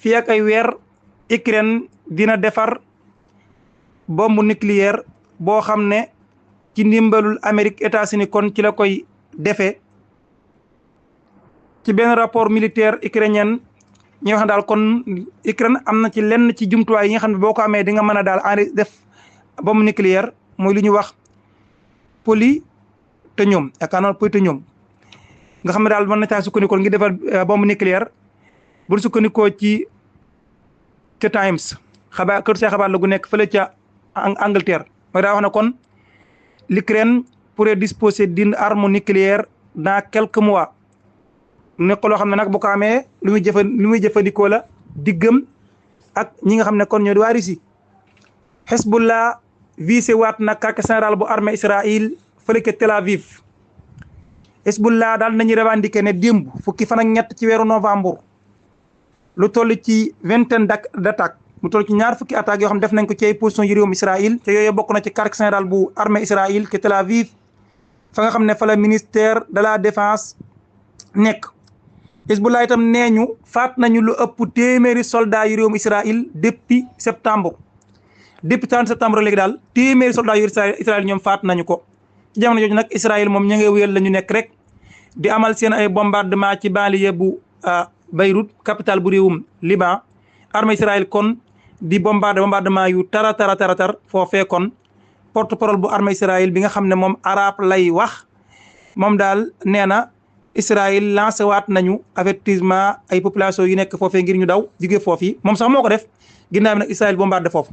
fii ak ay weer Ukraine dina defar bombe nucléaire boo xam ne ci ndimbalul Amérique États-Unis kon ci la koy defee ci benn rapport militaire ukrainien ñi wax daal kon Ukraine am na ci lenn ci jumtuwaay yi nga xam ne boo ko amee di nga mën a daal def bombe nucléaire mooy li ñuy wax polytonium yaakaar naa polytonium nga xam ne daal mën na caa sukkandikoo ngir defar bombe nucléaire bu sukkandikoo ci The Times xabaar kër see xabaar la gu nekk fële ca Angleterre mooy daa wax ne kon l'Ukraine pourrait disposer d'une arme nucléaire dans quelques mois nekk loo xam ne nag bu ko amee lu muy jëfandikoo la diggam ak ñi nga xam ne kon ñoo di waa Russie Hezbollah visé waat na quartier général bu armée Israël fële ca Tel Aviv Hezbollah daal nañu revendiqué ne démb fukki fan ak ñett ci weeru novembre lu toll ci vingtaine d'attaques lu toll ci ñaar fukki attaques yoo xam def nañ ko ci ay position yi réewum Israël te yooyu bokk na ci quartier général bu armée Israël ca Tel Aviv fa nga xam ne fa la ministère de la défense nekk Hezbollah itam nee ñu faat nañu lu ëpp téeméeri soldats yu réewum Israël depuis septembre depuis 30 septembre léegi daal téeméeri soldats yu Israël ñoom faat nañu ko ci jamono jooju nag Israël moom ña ngay wéyal la ñu nekk rek di amal seen ay bombardement ci banlieue bu Beyrouth capitale bu réewum Liban armée Israël kon di bombardement yu tar foofee kon porte parole bu armée Israël bi nga xam ne moom arabe lay wax moom daal nee na Israël lancé waat nañu avertissement ay population yu nekk foofee ngir ñu daw jóge foofu moom sax moo ko def ginnaaw bi nag Israël bombardé foofu